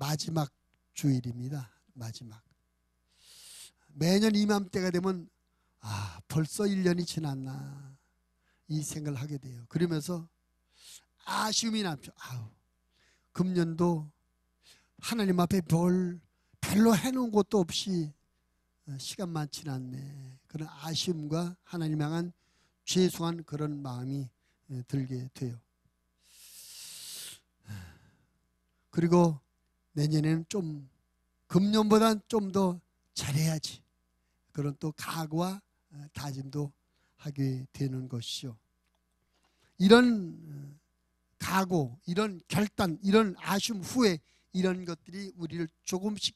마지막 주일입니다. 마지막. 매년 이맘때가 되면 벌써 1년이 지났나 이 생각을 하게 돼요. 그러면서 아쉬움이 남죠. 금년도 하나님 앞에 별로 해놓은 것도 없이 시간만 지났네. 그런 아쉬움과 하나님 향한 죄송한 그런 마음이 들게 돼요. 그리고 내년에는 좀 금년보다는 좀 더 잘해야지. 그런 또 각오와 다짐도 하게 되는 것이죠. 이런 각오, 이런 결단, 이런 아쉬움, 후회 이런 것들이 우리를 조금씩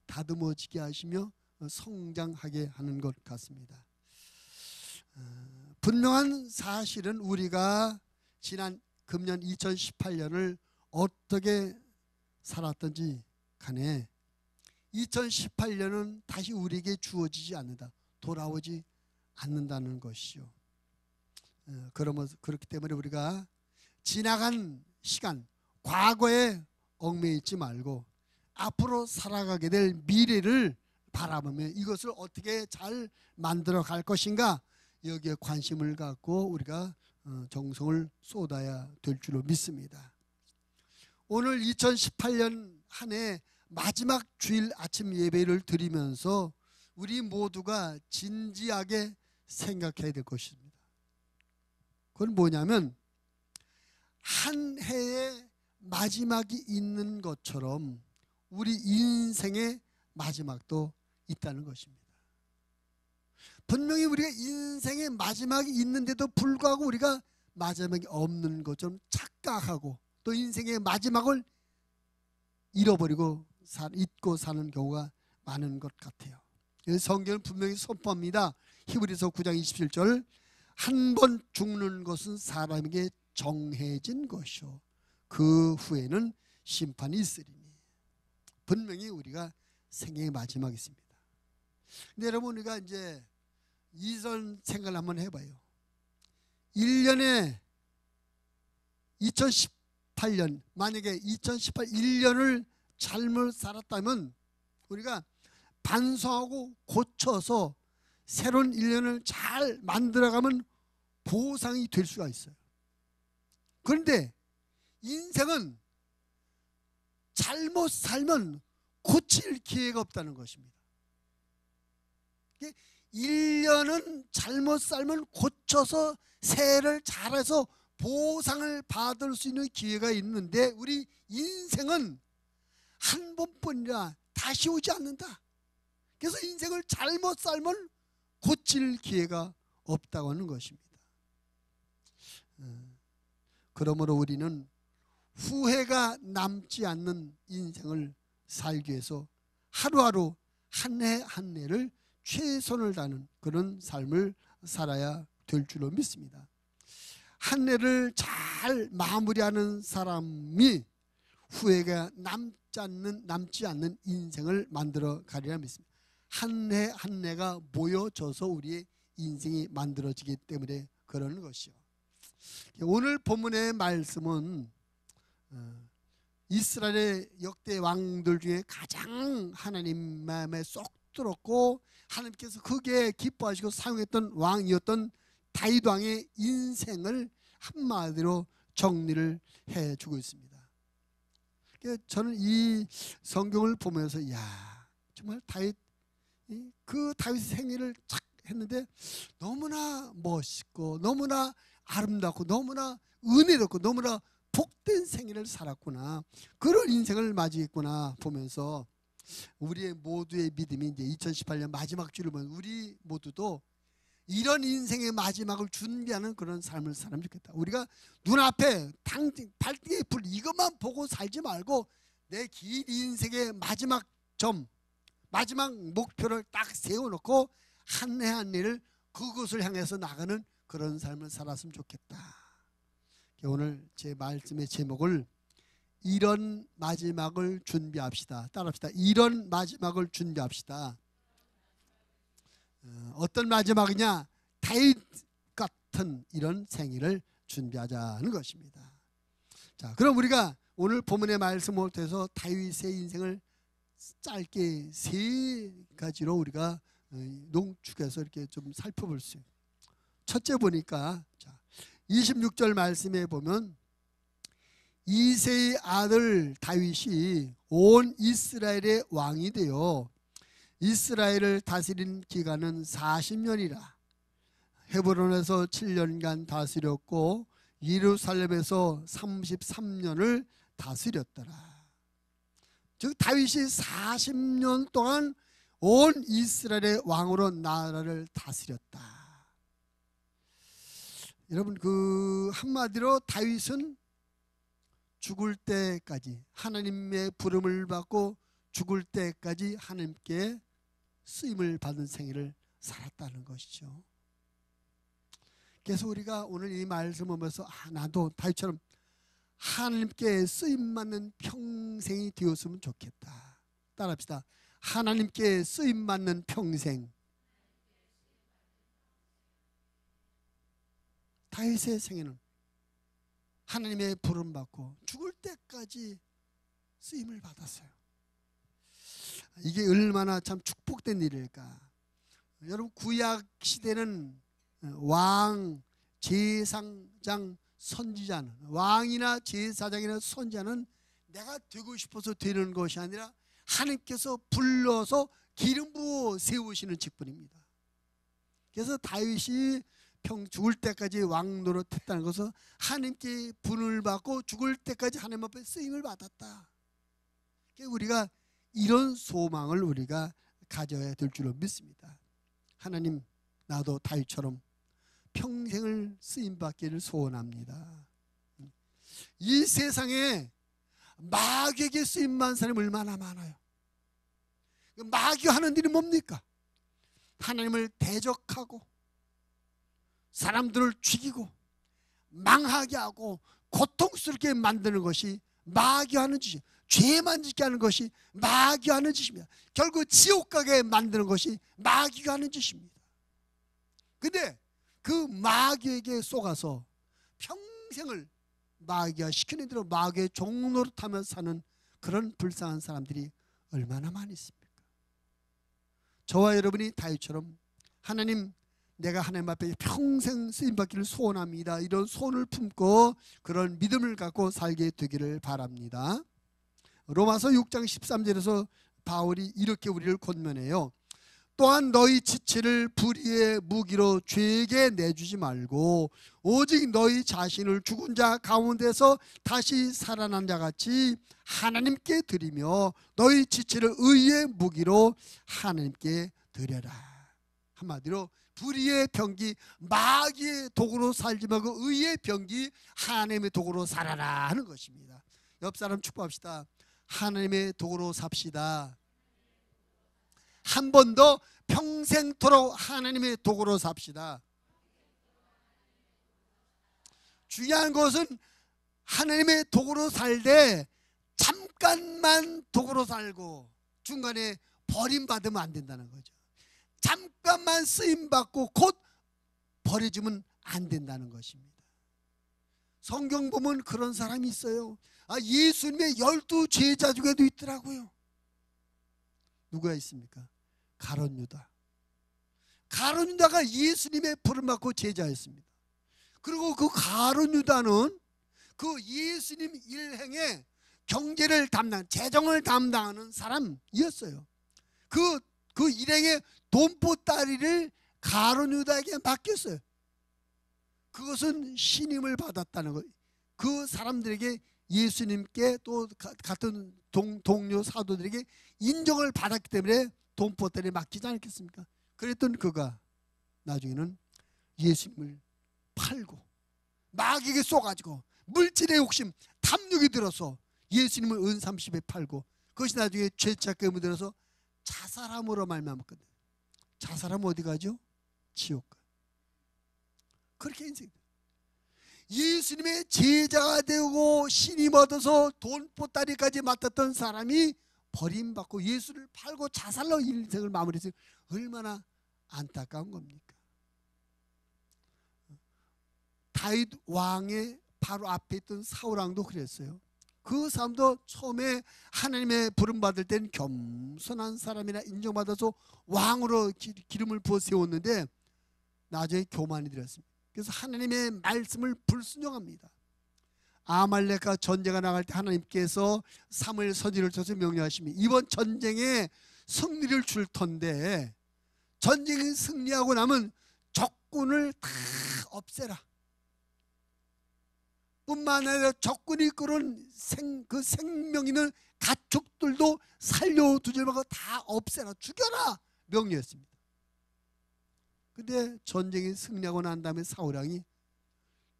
다듬어지게 하시며 성장하게 하는 것 같습니다. 분명한 사실은 우리가 지난 금년 2018년을 어떻게 살았던지 간에 2018년은 다시 우리에게 주어지지 않는다. 돌아오지 않는다는 것이요. 그렇기 때문에 우리가 지나간 시간, 과거에 얽매여 있지 말고 앞으로 살아가게 될 미래를 바라보며 이것을 어떻게 잘 만들어 갈 것인가, 여기에 관심을 갖고 우리가 정성을 쏟아야 될 줄로 믿습니다. 오늘 2018년 한 해 마지막 주일 아침 예배를 드리면서 우리 모두가 진지하게 생각해야 될 것입니다. 그건 뭐냐면 한 해의 마지막이 있는 것처럼 우리 인생의 마지막도 있다는 것입니다. 분명히 우리가 인생의 마지막이 있는데도 불구하고 우리가 마지막이 없는 것처럼 착각하고 또 인생의 마지막을 잃어버리고 잊고 사는 경우가 많은 것 같아요. 성경은 분명히 선포합니다. 히브리서 9장 27절 한 번 죽는 것은 사람에게 정해진 것이요 그 후에는 심판이 있으리니. 분명히 우리가 생애의 마지막이 있습니다. 근데 여러분 우리가 이제 이런 생각을 한번 해봐요. 1년에 2018년 만약에 2018 1년을 잘못 살았다면 우리가 반성하고 고쳐서 새로운 1년을 잘 만들어가면 보상이 될 수가 있어요. 그런데 인생은 잘못 살면 고칠 기회가 없다는 것입니다. 1년은 잘못 살면 고쳐서 새해를 잘해서 보상을 받을 수 있는 기회가 있는데 우리 인생은 한 번뿐이라 다시 오지 않는다. 그래서 인생을 잘못 살면 고칠 기회가 없다고 하는 것입니다. 그러므로 우리는 후회가 남지 않는 인생을 살기 위해서 하루하루 한 해 한 해를 최선을 다하는 그런 삶을 살아야 될 줄로 믿습니다. 한 해를 잘 마무리하는 사람이 후회가 남지 않는 인생을 만들어 가리라 믿습니다. 한 해 한 해가 모여져서 우리의 인생이 만들어지기 때문에 그러는 것이요. 오늘 본문의 말씀은 이스라엘의 역대 왕들 중에 가장 하나님 마음에 쏙 들었고 하나님께서 크게 기뻐하시고 사용했던 왕이었던 다윗 왕의 인생을 한마디로 정리를 해주고 있습니다. 저는 이 성경을 보면서 정말 그 다윗 생애를 착 했는데 너무나 멋있고 너무나 아름답고 너무나 은혜롭고 너무나 복된 생애를 살았구나, 그런 인생을 맞이했구나 보면서 우리의 모두의 믿음이 이제 2018년 마지막 주를 보면 우리 모두도 이런 인생의 마지막을 준비하는 그런 삶을 살면 좋겠다. 우리가 눈앞에 발등에 불 이것만 보고 살지 말고 내 긴 인생의 마지막 마지막 목표를 딱 세워놓고 한 해 한 해를 그것을 향해서 나가는 그런 삶을 살았으면 좋겠다. 오늘 제 말씀의 제목을 이런 마지막을 준비합시다. 따라합시다. 이런 마지막을 준비합시다. 어떤 마지막이냐? 다윗 같은 이런 생애를 준비하자는 것입니다. 자, 그럼 우리가 오늘 본문의 말씀을 통해서 다윗의 인생을 짧게 세 가지로 우리가 농축해서 이렇게 좀 살펴볼 수 있어요. 첫째 보니까 26절 말씀에 보면 이새의 아들 다윗이 온 이스라엘의 왕이 되어 이스라엘을 다스린 기간은 40년이라. 헤브론에서 7년간 다스렸고 예루살렘에서 33년을 다스렸더라. 즉 다윗이 40년 동안 온 이스라엘의 왕으로 나라를 다스렸다. 여러분, 그 한마디로 다윗은 죽을 때까지 하나님의 부름을 받고 죽을 때까지 하나님께 쓰임을 받은 생애를 살았다는 것이죠. 그래서 우리가 오늘 이 말씀을 보면서 나도 다윗처럼 하나님께 쓰임받는 평생이 되었으면 좋겠다. 따라합시다. 하나님께 쓰임받는 평생. 다윗의 생애는 하나님의 부름받고 죽을 때까지 쓰임을 받았어요. 이게 얼마나 참 축복된 일일까. 여러분, 구약 시대는 왕, 제사장, 선지자는, 왕이나 제사장이나 선지자는 내가 되고 싶어서 되는 것이 아니라 하나님께서 불러서 기름 부어 세우시는 직분입니다. 그래서 다윗이 죽을 때까지 왕 노릇했다는 것은 하나님께 분을 받고 죽을 때까지 하나님 앞에 쓰임을 받았다. 우리가 이런 소망을 우리가 가져야 될 줄로 믿습니다. 하나님, 나도 다윗처럼 평생을 쓰임받기를 소원합니다. 이 세상에 마귀에게 쓰임받은 사람이 얼마나 많아요. 마귀 하는 일이 뭡니까? 하나님을 대적하고 사람들을 죽이고 망하게 하고 고통스럽게 만드는 것이 마귀 하는 짓이에요. 죄만 짓게 하는 것이 마귀 하는 짓입니다. 결국 지옥 가게 만드는 것이 마귀가 하는 짓입니다. 근데 그 마귀에게 속아서 평생을 마귀가 시키는 대로 마귀의 종노릇하며 사는 그런 불쌍한 사람들이 얼마나 많이 있습니까? 저와 여러분이 다윗처럼 하나님, 내가 하나님 앞에 평생 쓰임받기를 소원합니다. 이런 소원을 품고 그런 믿음을 갖고 살게 되기를 바랍니다. 로마서 6장 13절에서 바울이 이렇게 우리를 권면해요. 또한 너희 지체를 불의의 무기로 죄에게 내주지 말고 오직 너희 자신을 죽은 자 가운데서 다시 살아난 자 같이 하나님께 드리며 너희 지체를 의의 무기로 하나님께 드려라. 한마디로 불의의 병기, 마귀의 도구로 살지 말고 의의 병기, 하나님의 도구로 살아라 하는 것입니다. 옆 사람 축복합시다. 하나님의 도구로 삽시다. 한 번 더 평생토록 하나님의 도구로 삽시다. 중요한 것은 하나님의 도구로 살되 잠깐만 도구로 살고 중간에 버림받으면 안 된다는 거죠. 잠깐만 쓰임받고 곧 버려지면 안 된다는 것입니다. 성경 보면 그런 사람이 있어요. 예수님의 12 제자 중에도 있더라고요. 누가 있습니까? 가룟 유다. 가룟 유다가 예수님의 부름받고 제자였습니다. 그리고 그 가룟 유다는 그 예수님 일행의 경제를 재정을 담당하는 사람이었어요. 그 일행의 돈보따리를 가룟 유다에게 맡겼어요. 그것은 신임을 받았다는 거예요. 그 사람들에게 예수님께 또 같은 동료 사도들에게 인정을 받았기 때문에 돈보따리를 맡기지 않겠습니까? 그랬던 그가 나중에는 예수님을 팔고 마귀에게 쏘가지고 물질의 욕심, 탐욕이 들어서 예수님을 은30에 팔고 그것이 나중에 죄책감에 묻어서 자살함으로 말미암았거든요. 자살하면 어디 가죠? 지옥 가. 그렇게 인생입니다. 예수님의 제자가 되고 신임 얻어서 돈보따리까지 맡았던 사람이 버림받고 예수를 팔고 자살로 인생을 마무리해서 얼마나 안타까운 겁니까? 다윗 왕의 바로 앞에 있던 사울 왕도 그랬어요. 그 사람도 처음에 하나님의 부름 받을 땐 겸손한 사람이라 인정받아서 왕으로 기름을 부어 세웠는데 나중에 교만이 되었습니다. 그래서 하나님의 말씀을 불순종합니다. 아말렉과 전쟁에 나갈 때 하나님께서 사무엘 선지를 통해서 명령하십니다. 이번 전쟁에 승리를 줄 텐데 전쟁에 승리하고 나면 적군을 다 없애라. 뿐만 아니라 적군이 끌은 그 생명 있는 가축들도 살려두지 말고 다 없애라, 죽여라 명령했습니다. 근데 전쟁이 승리하고 난 다음에 사울 왕이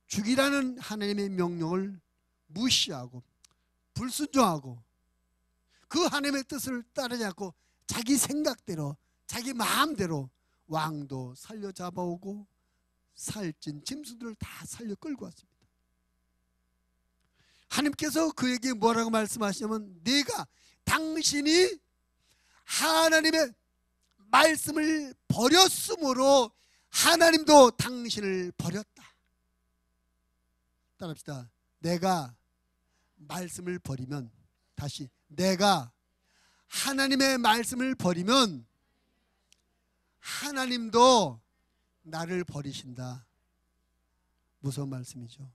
죽이라는 하나님의 명령을 무시하고 불순종하고 그 하나님의 뜻을 따르지 않고 자기 생각대로 자기 마음대로 왕도 살려 잡아오고 살찐 짐승들을 다 살려 끌고 왔습니다. 하나님께서 그에게 뭐라고 말씀하시냐면 내가 당신이 하나님의 말씀을 버렸으므로 하나님도 당신을 버렸다. 따라합시다. 내가 말씀을 버리면, 다시 내가 하나님의 말씀을 버리면 하나님도 나를 버리신다. 무서운 말씀이죠.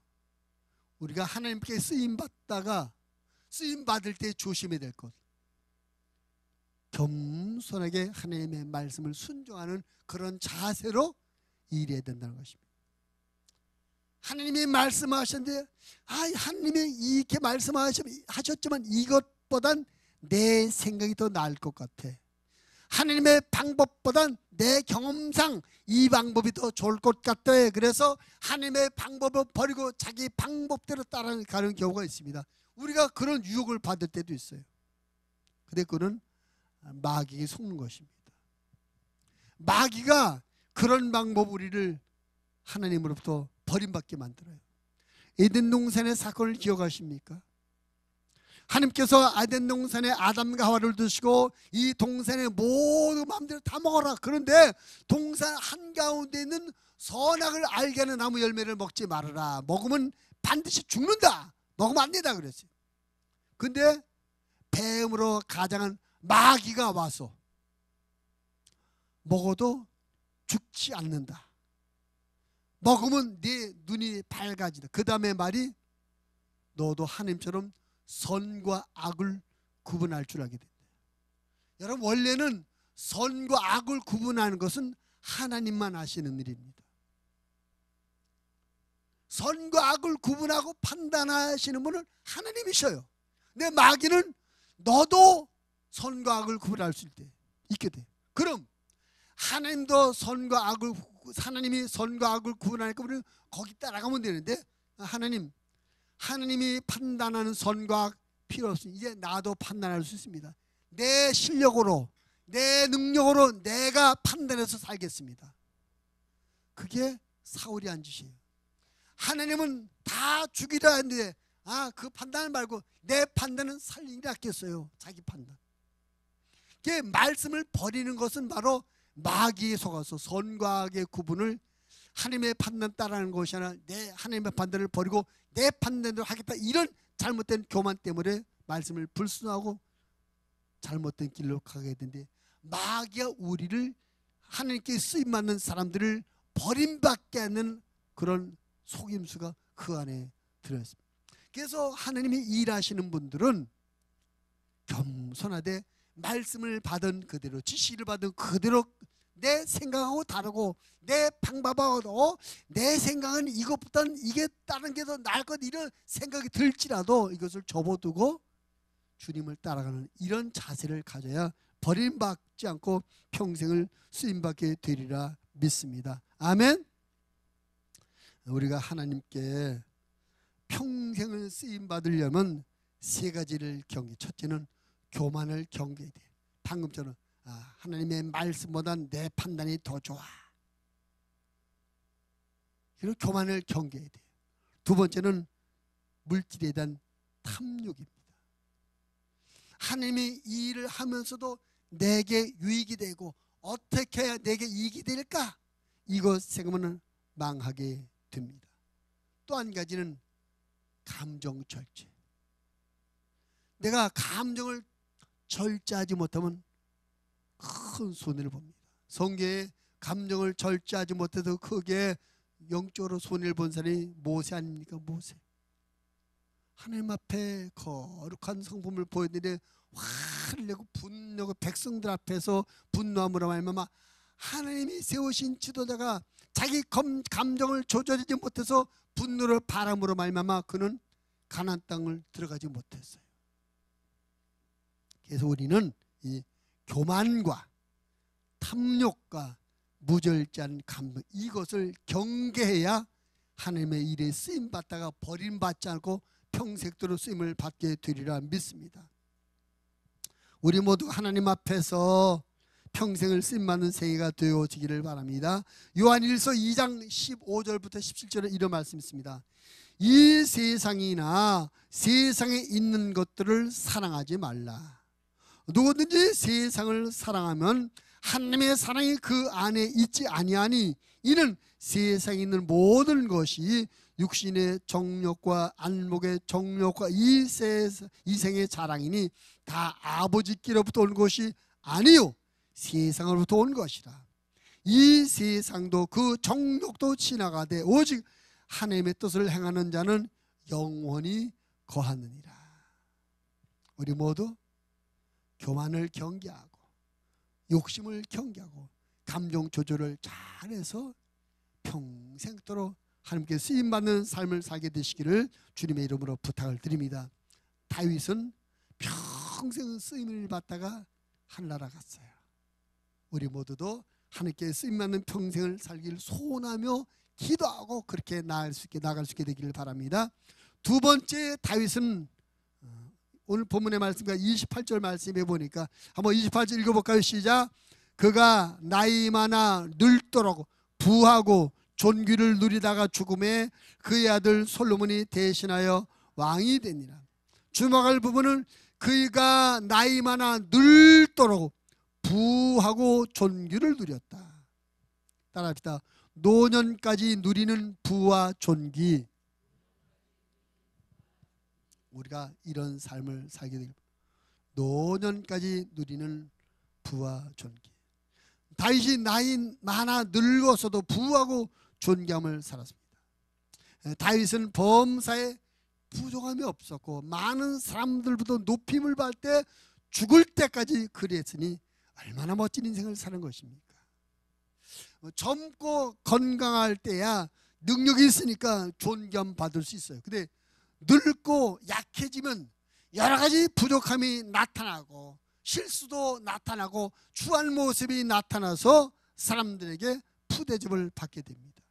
우리가 하나님께 쓰임받다가 쓰임받을 때 조심해야 될 것, 겸손하게 하나님의 말씀을 순종하는 그런 자세로 일해야 된다는 것입니다. 하나님이 말씀하셨는데 하나님이 이렇게 말씀하셨지만 이것보단 내 생각이 더 나을 것 같아. 하나님의 방법보단 내 경험상 이 방법이 더 좋을 것 같아. 그래서 하나님의 방법을 버리고 자기 방법대로 따라가는 경우가 있습니다. 우리가 그런 유혹을 받을 때도 있어요. 근데 그거는 마귀에게 속는 것입니다. 마귀가 그런 방법 우리를 하나님으로부터 버림받게 만들어요. 에덴 동산의 사건을 기억하십니까? 하나님께서 에덴 동산에 아담과 하와를 두시고 이 동산의 모든 마음대로 다 먹어라. 그런데 동산 한가운데 있는 선악을 알게 하는 나무 열매를 먹지 말아라. 먹으면 반드시 죽는다. 먹으면 안 된다 그랬어요. 근데 뱀으로 가장한 마귀가 와서 먹어도 죽지 않는다. 먹으면 네 눈이 밝아진다. 그 다음에 말이 너도 하나님처럼 선과 악을 구분할 줄 알게 된다. 여러분, 원래는 선과 악을 구분하는 것은 하나님만 아시는 일입니다. 선과 악을 구분하고 판단하시는 분은 하나님이셔요. 근데 마귀는 너도 선과 악을 구분할 수 있게 돼. 그럼 하나님도 선과 악을, 하나님이 선과 악을 구분하니까 우리는 거기 따라가면 되는데, 하나님이 판단하는 선과 악 필요 없습니다. 이제 나도 판단할 수 있습니다. 내 실력으로, 내 능력으로 내가 판단해서 살겠습니다. 그게 사울이 한 짓이에요. 하나님은 다 죽이라 했는데 그 판단을 말고 내 판단은 살리기 낫겠어요. 자기 판단. 이게 말씀을 버리는 것은 바로 마귀에 속아서 선과 악의 구분을 하나님의 판단 따라하는 것이 아니라 내 하나님의 판단을 버리고 내 판단대로 하겠다, 이런 잘못된 교만 때문에 말씀을 불순하고 잘못된 길로 가게 되는데, 마귀가 우리를 하나님께 쓰임받는 사람들을 버림받게 하는 그런 속임수가 그 안에 들어있습니다. 그래서 하나님이 일하시는 분들은 겸손하되 말씀을 받은 그대로, 지시를 받은 그대로, 내 생각하고 다르고 내 방법하고 내 생각은 이것보다는 이게 다른 게 더 나을 것, 이런 생각이 들지라도 이것을 접어두고 주님을 따라가는 이런 자세를 가져야 버림받지 않고 평생을 쓰임받게 되리라 믿습니다. 아멘. 우리가 하나님께 평생을 쓰임받으려면 세 가지를 경계. 첫째는 교만을 경계해야 돼. 방금처럼 하나님의 말씀보다 내 판단이 더 좋아. 그리고 교만을 경계해야 돼. 두 번째는 물질에 대한 탐욕입니다. 하나님이 이 일을 하면서도 내게 유익이 되고 어떻게 해야 내게 이익이 될까? 이것 생각하면 망하게 됩니다. 또 한 가지는 감정 절제. 내가 감정을 절제하지 못하면 큰 손해를 봅니다. 성경에 감정을 절제하지 못해도 크게 영적으로 손해를 본 사람이 모세 아닙니까? 모세. 하나님 앞에 거룩한 성품을 보여드리는데 화를 내고 분노하고 백성들 앞에서 분노함으로 말미암아 하나님이 세우신 지도자가 자기 감정을 조절하지 못해서 분노를 바람으로 말미암아 그는 가나안 땅을 들어가지 못했어요. 그래서 우리는 이 교만과 탐욕과 무절제한 감정, 이것을 경계해야 하나님의 일에 쓰임받다가 버림받지 않고 평생도록 쓰임을 받게 되리라 믿습니다. 우리 모두 하나님 앞에서 평생을 쓰임받는 생애가 되어지기를 바랍니다. 요한일서 2장 15절부터 17절에 이런 말씀이 있습니다. 이 세상이나 세상에 있는 것들을 사랑하지 말라. 누구든지 세상을 사랑하면 하나님의 사랑이 그 안에 있지 아니하니 이는 세상에 있는 모든 것이 육신의 정욕과 안목의 정욕과 이생의 자랑이니 다 아버지께로부터 온 것이 아니요 세상으로부터 온 것이라. 이 세상도 그 정욕도 지나가되 오직 하나님의 뜻을 행하는 자는 영원히 거하느니라. 우리 모두 교만을 경계하고 욕심을 경계하고 감정 조절을 잘해서 평생도록 하나님께 쓰임받는 삶을 살게 되시기를 주님의 이름으로 부탁을 드립니다. 다윗은 평생 쓰임을 받다가 하늘나라 갔어요. 우리 모두도 하나님께 쓰임받는 평생을 살기를 소원하며 기도하고 그렇게 나갈 수 있게 되기를 바랍니다. 두 번째, 다윗은 오늘 본문의 말씀과 28절 말씀해 보니까 한번 28절 읽어볼까요? 시작. 그가 나이 많아 늙도록 부하고 존귀를 누리다가 죽음에 그의 아들 솔로몬이 대신하여 왕이 되니라. 주목할 부분은 그가 나이 많아 늙도록 부하고 존귀를 누렸다. 따라합시다. 노년까지 누리는 부와 존귀. 우리가 이런 삶을 살게 되길 노년까지 누리는 부와 존귀. 다윗이 나이 많아 늙어서도 부하고 존귀함을 살았습니다. 다윗은 범사에 부족함이 없었고 많은 사람들보다 높임을 받을 때 죽을 때까지 그랬으니 얼마나 멋진 인생을 사는 것입니까? 젊고 건강할 때야 능력이 있으니까 존귀함 받을 수 있어요. 근데 늙고 약해지면 여러 가지 부족함이 나타나고 실수도 나타나고 추한 모습이 나타나서 사람들에게 푸대접을 받게 됩니다.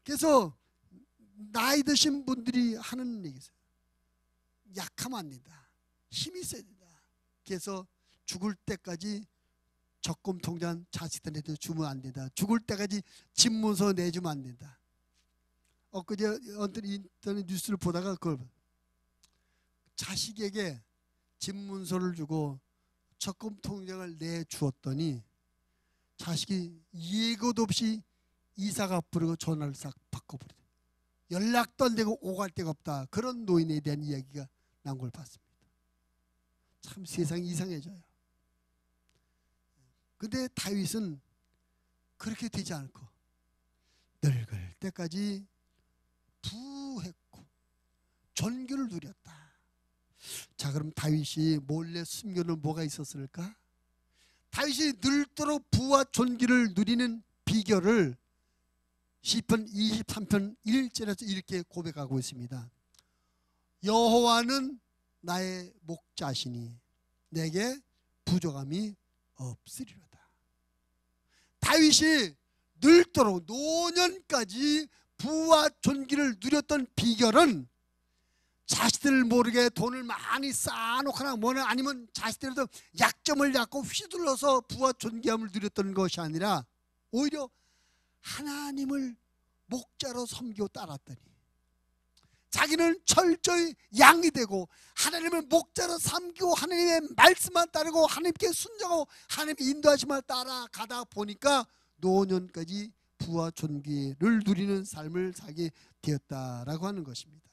그래서 나이 드신 분들이 하는 얘기예요. 약하면 안 된다. 힘이 있어야 된다. 그래서 죽을 때까지 적금 통장 자식들한테 주면 안 된다. 죽을 때까지 집 문서 내주면 안 된다. 엊그제 인터넷 뉴스를 보다가 그걸 자식에게 집 문서를 주고 적금 통장을 내주었더니 자식이 예고도 없이 이사가 부르고 전화를 싹 바꿔버리다. 연락도 안 되고 오갈 데가 없다. 그런 노인에 대한 이야기가 난 걸 봤습니다. 참 세상이 이상해져요. 근데 다윗은 그렇게 되지 않고 늙을 때까지 부했고 존귀를 누렸다. 자, 그럼 다윗이 몰래 숨겨놓은 뭐가 있었을까? 다윗이 늙도록 부와 존귀를 누리는 비결을 시편 23편 1절에서 이렇게 고백하고 있습니다. 여호와는 나의 목자시니 내게 부족함이 없으리로다. 다윗이 늙도록 노년까지 부와 존귀를 누렸던 비결은 자식들 모르게 돈을 많이 쌓아놓거나 뭐나 아니면 자식들도 약점을 잡고 휘둘러서 부와 존귀함을 누렸던 것이 아니라 오히려 하나님을 목자로 섬기고 따랐더니 자기는 철저히 양이 되고 하나님을 목자로 섬기고 하나님의 말씀만 따르고 하나님께 순종하고 하나님의 인도하심을 따라가다 보니까 노년까지 부와 존귀를 누리는 삶을 살게 되었다라고 하는 것입니다.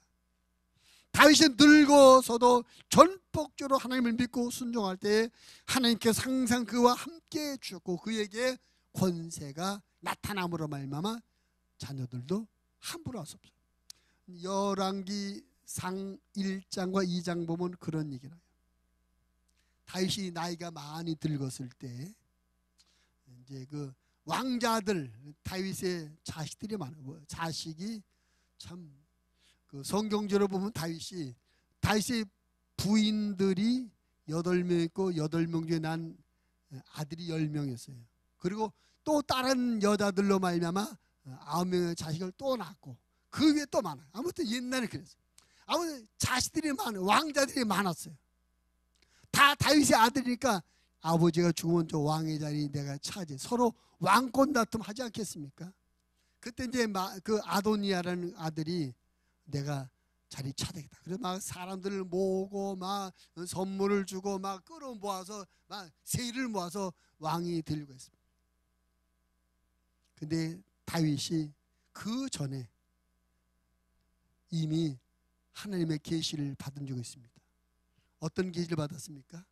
다윗이 늙어서도 전폭적으로 하나님을 믿고 순종할 때 하나님께서 항상 그와 함께 해주셨고 그에게 권세가 나타남으로 말미암아 자녀들도 함부로 할 수 없어요. 열왕기상 1장과 2장 보면 그런 얘기를 해요. 다윗이 나이가 많이 들었을 때 이제 그 왕자들 다윗의 자식들이 많아요. 자식이 참 그 성경적으로 보면 다윗의 부인들이 8명 있고 8명 중에 난 아들이 10명이었어요. 그리고 또 다른 여자들로 말미암아 9명의 자식을 또 낳고 그 위에 또 많아요. 아무튼 옛날에 그랬어요. 아무튼 자식들이 많아요. 왕자들이 많았어요. 다 다윗의 아들이니까 아버지가 죽으면 저 왕의 자리 내가 차지. 서로 왕권 다툼 하지 않겠습니까? 그때 이제 그 아도니아라는 아들이 내가 자리 차되겠다. 그래서 막 사람들을 모으고 막 선물을 주고 막 끌어모아서 막 세일을 모아서 왕이 되려고 했습니다. 근데 다윗이 그 전에 이미 하나님의 계시를 받은 적이 있습니다. 어떤 계시를 받았습니까?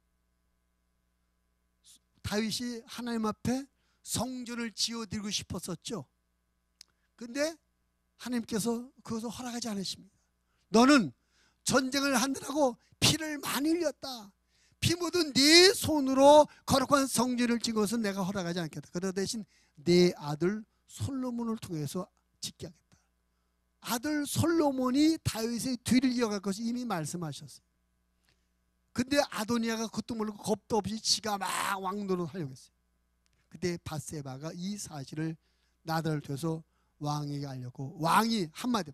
다윗이 하나님 앞에 성전을 지어드리고 싶었었죠. 근데 하나님께서 그것을 허락하지 않으십니다. 너는 전쟁을 하느라고 피를 많이 흘렸다. 피 묻은 네 손으로 거룩한 성전을 짓는 것은 내가 허락하지 않겠다. 그러 대신 내 아들 솔로몬을 통해서 짓게 하겠다. 아들 솔로몬이 다윗의 뒤를 이어갈 것을 이미 말씀하셨어요. 근데 아도니아가 그것도 모르고 겁도 없이 지가 막 왕노릇 하려고 했어요. 그때 밧세바가 이 사실을 나더러 돼서 왕에게 알렸고 왕이 한마디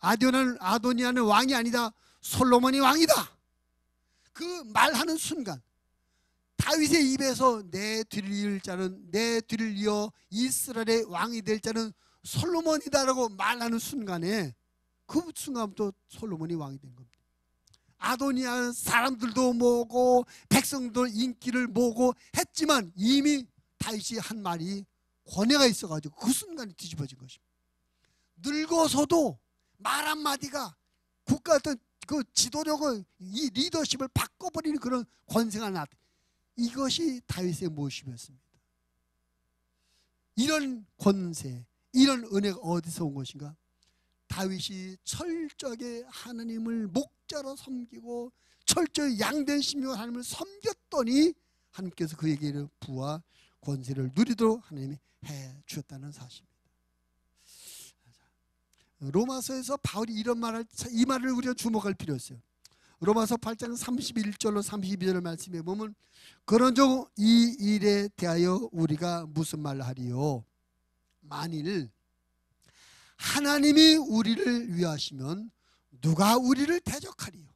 아도니아는 왕이 아니다. 솔로몬이 왕이다. 그 말하는 순간 다윗의 입에서 내 뒤를 이을 자는 내 뒤를 이어 이스라엘의 왕이 될 자는 솔로몬이다라고 말하는 순간에 그 순간부터 솔로몬이 왕이 된 겁니다. 아도니아는 사람들도 모으고 백성들 인기를 모으고 했지만 이미 다윗이 한 말이 권위가 있어가지고 그 순간에 뒤집어진 것입니다. 늙어서도 말 한마디가 국가 어떤 그 지도력을 이 리더십을 바꿔버리는 그런 권세가 나왔다. 이것이 다윗의 모습이었습니다. 이런 권세, 이런 은혜가 어디서 온 것인가? 다윗이 철저하게 하나님을 목자로 섬기고 철저히 양된 심령으로 하나님을 섬겼더니 하나님께서 그에게 부와 권세를 누리도록 하나님이 해 주셨다는 사실입니다. 로마서에서 바울이 이런 말을, 이 말을 우리가 주목할 필요 있어요. 로마서 8장 31절로 32절 말씀에 보면 그런즉 이 일에 대하여 우리가 무슨 말을 하리요? 만일 하나님이 우리를 위하시면 누가 우리를 대적하리요?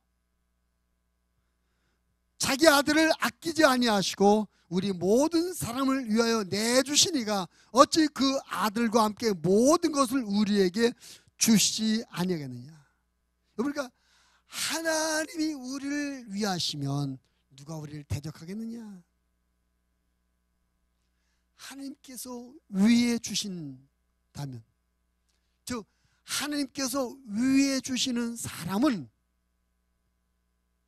자기 아들을 아끼지 아니하시고 우리 모든 사람을 위하여 내주시니가 어찌 그 아들과 함께 모든 것을 우리에게 주시지 아니하겠느냐? 그러니까 하나님이 우리를 위하시면 누가 우리를 대적하겠느냐? 하나님께서 위해 주신다면, 즉 하나님께서 위해 주시는 사람은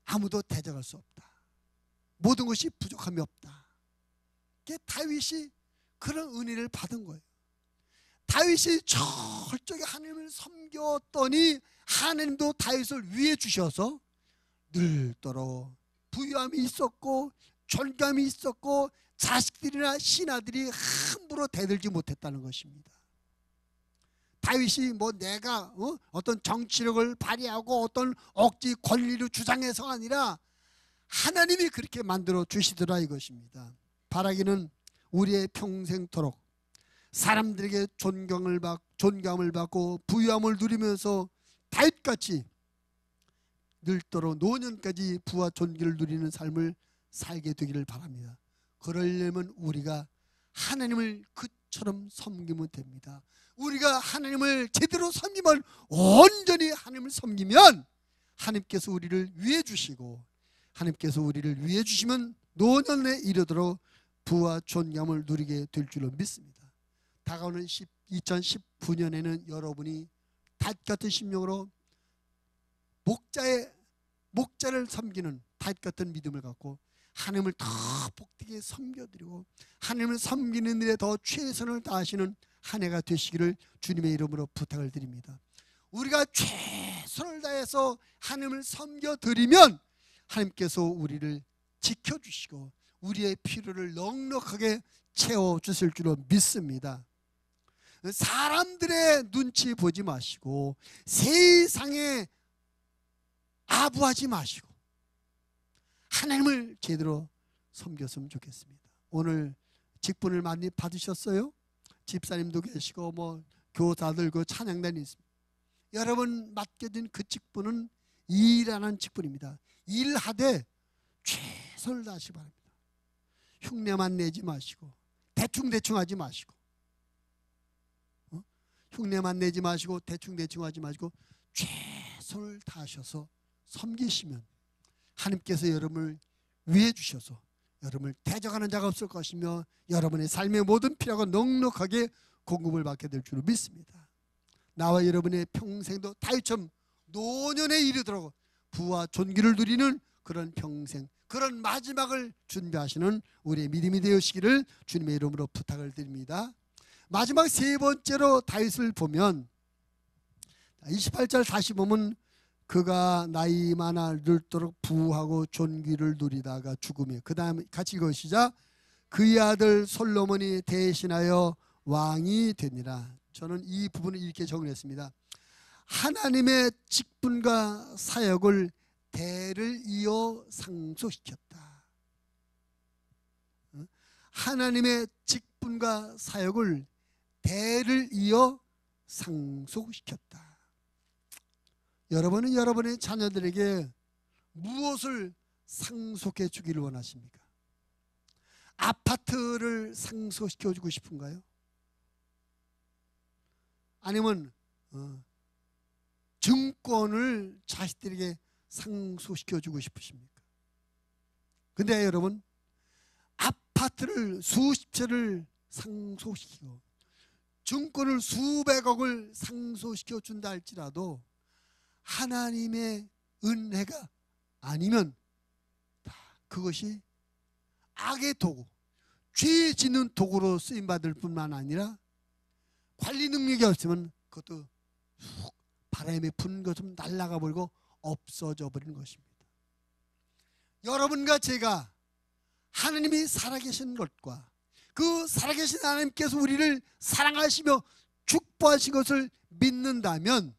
아무도 대적할 수 없다. 모든 것이 부족함이 없다. 다윗이 그런 은혜를 받은 거예요. 다윗이 철저하게 하나님을 섬겼더니 하나님도 다윗을 위해 주셔서 늘도록 부유함이 있었고 존감이 있었고 자식들이나 신하들이 함부로 대들지 못했다는 것입니다. 다윗이 뭐 내가 어떤 정치력을 발휘하고 어떤 억지 권리를 주장해서가 아니라 하나님이 그렇게 만들어 주시더라 이것입니다. 바라기는 우리의 평생토록 사람들에게 존경을 받고 부유함을 누리면서 다윗같이 늙도록 노년까지 부와 존귀를 누리는 삶을 살게 되기를 바랍니다. 그러려면 우리가 하나님을 그처럼 섬기면 됩니다. 우리가 하나님을 제대로 섬기면, 온전히 하나님을 섬기면 하나님께서 우리를 위해 주시고 하나님께서 우리를 위해 주시면 노년에 이르도록 부와 존귀함을 누리게 될 줄로 믿습니다. 다가오는 2019년에는 여러분이 닷 같은 심령으로 목자를 섬기는 다윗 같은 믿음을 갖고 하나님을 더 복되게 섬겨드리고 하나님을 섬기는 일에 더 최선을 다하시는 한 해가 되시기를 주님의 이름으로 부탁을 드립니다. 우리가 최선을 다해서 하나님을 섬겨드리면 하나님께서 우리를 지켜주시고 우리의 필요를 넉넉하게 채워주실 줄로 믿습니다. 사람들의 눈치 보지 마시고 세상에 아부하지 마시고 하나님을 제대로 섬겼으면 좋겠습니다. 오늘 직분을 많이 받으셨어요? 집사님도 계시고 교사들 찬양단이 있습니다. 여러분 맡겨진 그 직분은 일하는 직분입니다. 일하되 최선을 다하시기 바랍니다. 흉내만 내지 마시고 대충 하지 마시고 흉내만 내지 마시고 대충 하지 마시고 최선을 다하셔서 섬기시면 하나님께서 여러분을 위해 주셔서 여러분을 대적하는 자가 없을 것이며 여러분의 삶의 모든 필요가 넉넉하게 공급을 받게 될 줄로 믿습니다. 나와 여러분의 평생도 다윗처럼 노년에 이르도록 부와 존귀를 누리는 그런 평생, 그런 마지막을 준비하시는 우리의 믿음이 되시기를 주님의 이름으로 부탁을 드립니다. 마지막 세 번째로 다윗을 보면 28절 다시 보면 그가 나이 많아 늙도록 부하고 존귀를 누리다가 죽음에, 그 다음에 같이 읽으시자. 그의 아들 솔로몬이 대신하여 왕이 되니라. 저는 이 부분을 이렇게 정리했습니다. 하나님의 직분과 사역을 대를 이어 상속시켰다. 하나님의 직분과 사역을 대를 이어 상속시켰다. 여러분은 여러분의 자녀들에게 무엇을 상속해 주기를 원하십니까? 아파트를 상속시켜 주고 싶은가요? 아니면 증권을 자식들에게 상속시켜 주고 싶으십니까? 근데 여러분, 아파트를 수십 채를 상속시키고 증권을 수백억을 상속시켜 준다 할지라도 하나님의 은혜가 아니면 그것이 악의 도구, 죄 짓는 도구로 쓰임받을 뿐만 아니라 관리 능력이 없으면 그것도 훅 바람에 분 것처럼 날아가 버리고 없어져 버리는 것입니다. 여러분과 제가 하나님이 살아계신 것과 그 살아계신 하나님께서 우리를 사랑하시며 축복하신 것을 믿는다면,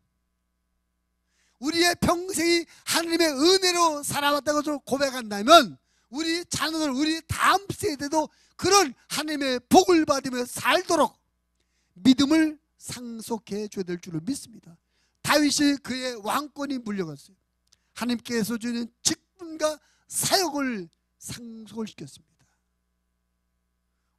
우리의 평생이 하나님의 은혜로 살아왔다는 것을 고백한다면 우리 자녀들, 우리 다음 세대도 그런 하나님의 복을 받으며 살도록 믿음을 상속해 줘야 될 줄을 믿습니다. 다윗이 그의 왕권이 물려갔어요. 하나님께서 주는 직분과 사역을 상속을 시켰습니다.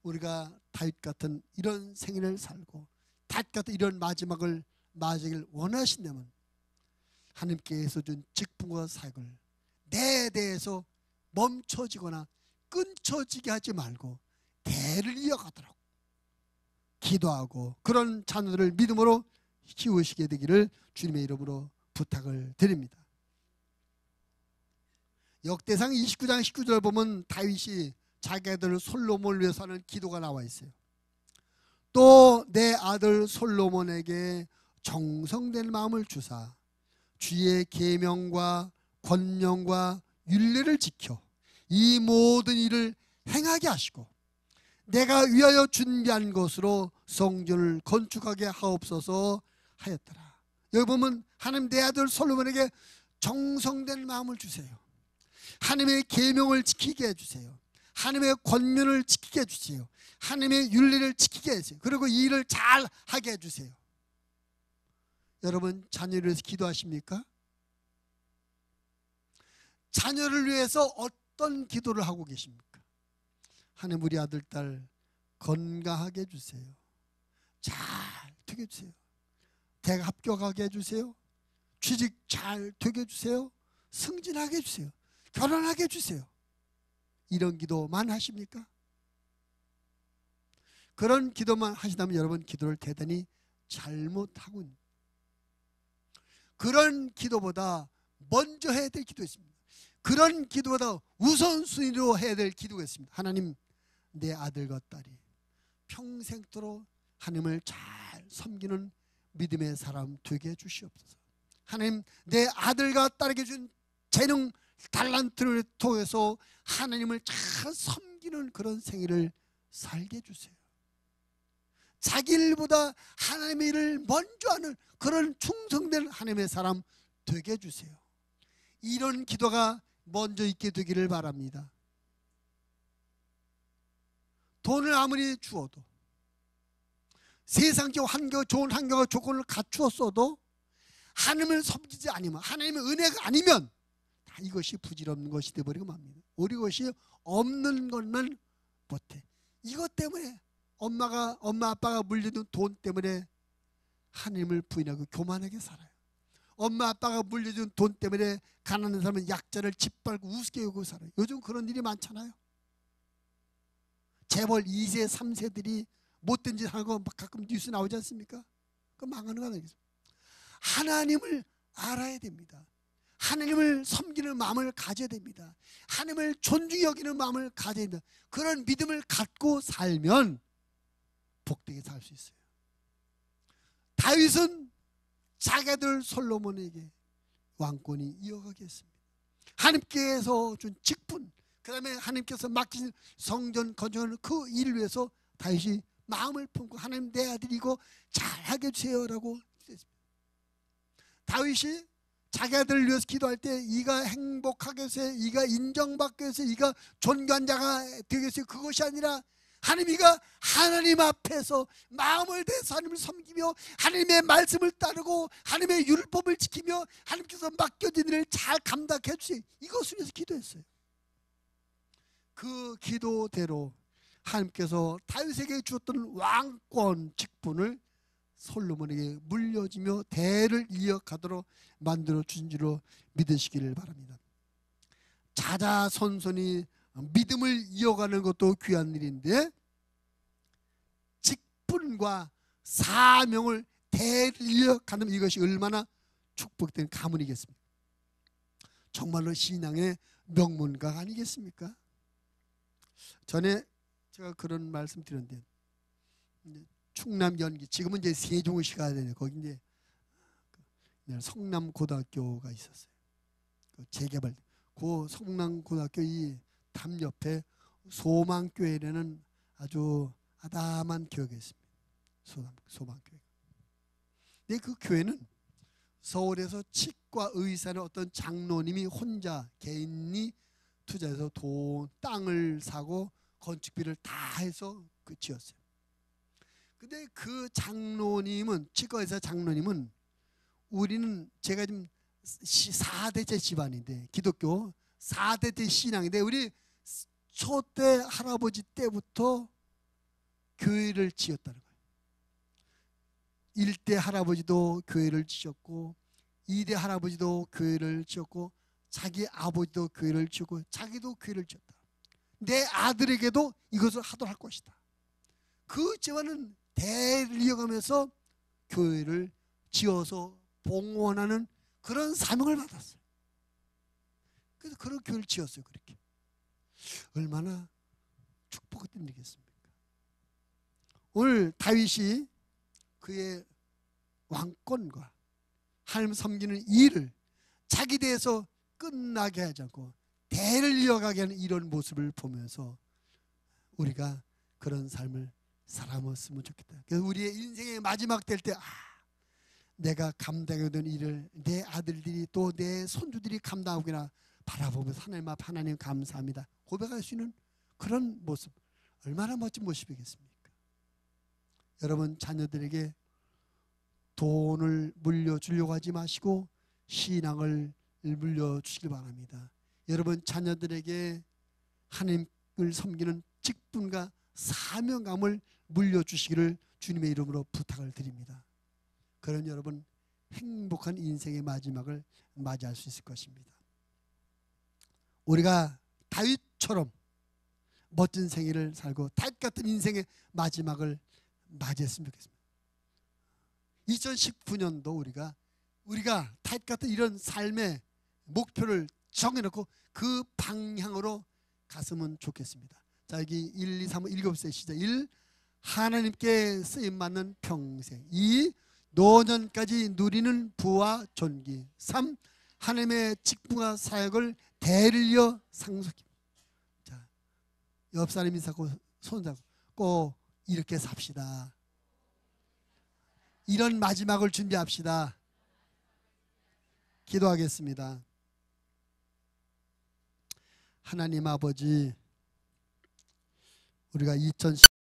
우리가 다윗 같은 이런 생애를 살고 다윗 같은 이런 마지막을 맞이하길 원하신다면 하나님께서 준 직분과 사역을 내 대해서 멈춰지거나 끊쳐지게 하지 말고 대를 이어가도록 기도하고 그런 자녀들을 믿음으로 키우시게 되기를 주님의 이름으로 부탁을 드립니다. 역대상 29장 19절 보면 다윗이 자기 아들 솔로몬을 위해서 하는 기도가 나와 있어요. 또 내 아들 솔로몬에게 정성된 마음을 주사 주의 계명과 권명과 율례를 지켜 이 모든 일을 행하게 하시고 내가 위하여 준비한 것으로 성전을 건축하게 하옵소서 하였더라. 여기 보면 하나님 내 아들 솔로몬에게 정성된 마음을 주세요. 하나님의 계명을 지키게 해주세요. 하나님의 권면을 지키게 해주세요. 하나님의 윤리를 지키게 해주세요. 그리고 이 일을 잘 하게 해주세요. 여러분 자녀를 위해서 기도하십니까? 자녀를 위해서 어떤 기도를 하고 계십니까? 하나님 우리 아들 딸 건강하게 해주세요. 잘 되게 해주세요. 대학 합격하게 해주세요. 취직 잘 되게 해주세요. 승진하게 해주세요. 결혼하게 해주세요. 이런 기도만 하십니까? 그런 기도만 하시다면 여러분 기도를 대단히 잘못하고 있습니다. 그런 기도보다 먼저 해야 될 기도였습니다. 그런 기도보다 우선순위로 해야 될 기도가 있습니다. 하나님, 내 아들과 딸이 평생토록 하나님을 잘 섬기는 믿음의 사람 되게 해주시옵소서. 하나님, 내 아들과 딸에게 준 재능 달란트를 통해서 하나님을 잘 섬기는 그런 생일을 살게 해주세요. 자기 일보다 하나님의 일을 먼저 하는 그런 충성된 하나님의 사람 되게 해주세요. 이런 기도가 먼저 있게 되기를 바랍니다. 돈을 아무리 주어도, 세상적 좋은 환경과 조건을 갖추었어도 하나님을 섬기지 않으면, 하나님의 은혜가 아니면 다 이것이 부질없는 것이 되어버리고 맙니다. 우리 것이 없는 것만 못해. 이것 때문에 엄마 아빠가 물려준 돈 때문에 하나님을 부인하고 교만하게 살아요. 엄마 아빠가 물려준 돈 때문에 가난한 사람은 약자를 짓밟고 우습게 여기고 살아요. 요즘 그런 일이 많잖아요. 재벌 2세 3세들이 못된 짓 하고 가끔 뉴스 나오지 않습니까? 그 망하는 거 아니겠습니까? 하나님을 알아야 됩니다. 하나님을 섬기는 마음을 가져야 됩니다. 하나님을 존중히 여기는 마음을 가져야 됩니다. 그런 믿음을 갖고 살면 복되게 살 수 있어요. 다윗은 자기들 솔로몬에게 왕권이 이어가게 했습니다. 하나님께서 준 직분, 그 다음에 하나님께서 맡기신 성전 건축하는 그 일을 위해서 다윗이 마음을 품고 하나님, 내 아들이고 잘하게 해주세요라고 했습니다. 다윗이 자기 아들을 위해서 기도할 때 이가 행복하게 해서, 이가 인정받게 해서, 이가 존귀한 자가 되게 해서, 그것이 아니라 하나님이가 하나님 앞에서 마음을 다해서 하나님을 섬기며 하나님의 말씀을 따르고 하나님의 율법을 지키며 하나님께서 맡겨진 일을 잘 감당해 주세요. 이것을 위해서 기도했어요. 그 기도대로 하나님께서 다윗에게 주었던 왕권 직분을 솔로몬에게 물려주며 대를 이어가도록 만들어 주신 줄로 믿으시기를 바랍니다. 자자손손이 믿음을 이어가는 것도 귀한 일인데, 직분과 사명을 대를 이어가는 이것이 얼마나 축복된 가문이겠습니까? 정말로 신앙의 명문가 아니겠습니까? 전에 제가 그런 말씀 드렸는데, 충남 연기, 지금은 이제 세종시가 되네. 거기 이제 성남고등학교가 있었어요. 재개발. 그 성남고등학교 이 담 옆에 소망교회라는 아주 아담한 교회가 있습니다. 소망교회. 근데 그 교회는 서울에서 치과 의사는 어떤 장로님이 혼자 개인이 투자해서 땅을 사고 건축비를 다 해서 지었어요. 근데 그 장로님은, 치과 의사 장로님은, 우리는 제가 지금 4대째 집안인데, 기독교 4대째 신앙인데, 우리 초대 할아버지 때부터 교회를 지었다는 거예요. 1대 할아버지도 교회를 지었고, 2대 할아버지도 교회를 지었고, 자기 아버지도 교회를 지었고, 자기도 교회를 지었다. 내 아들에게도 이것을 하도록 할 것이다. 그 집안은 대를 이어가면서 교회를 지어서 봉헌하는 그런 사명을 받았어요. 그래서 그런 교회를 지었어요. 그렇게 얼마나 축복된 일이겠습니까? 오늘 다윗이 그의 왕권과 하나님 섬기는 일을 자기 대해서 끝나게 하지 않고 대를 이어가게 하는 이런 모습을 보면서 우리가 그런 삶을 살아왔으면 좋겠다. 그래서 우리의 인생의 마지막 될 때, 내가 감당해야 되는 일을 내 아들들이 또 내 손주들이 감당하거나 바라보면서 하나님 앞, 하나님 감사합니다 고백할 수 있는 그런 모습, 얼마나 멋진 모습이겠습니까? 여러분, 자녀들에게 돈을 물려주려고 하지 마시고 신앙을 물려주시길 바랍니다. 여러분, 자녀들에게 하나님을 섬기는 직분과 사명감을 물려주시기를 주님의 이름으로 부탁을 드립니다. 그런 여러분, 행복한 인생의 마지막을 맞이할 수 있을 것입니다. 우리가 다윗처럼 멋진 생애를 살고 다윗 같은 인생의 마지막을 맞이했으면 좋겠습니다. 2019년도 우리가 다윗 같은 이런 삶의 목표를 정해놓고 그 방향으로 갔으면 좋겠습니다. 자, 여기 1, 2, 3, 4, 7세 시작. 1. 하나님께 쓰임받는 평생. 2. 노년까지 누리는 부와 존귀. 3. 하나님의 직분과 사역을 대를 이어 상속해. 자, 옆 사람 인사하고 손잡고 꼭 이렇게 삽시다. 이런 마지막을 준비합시다. 기도하겠습니다. 하나님 아버지, 우리가 2010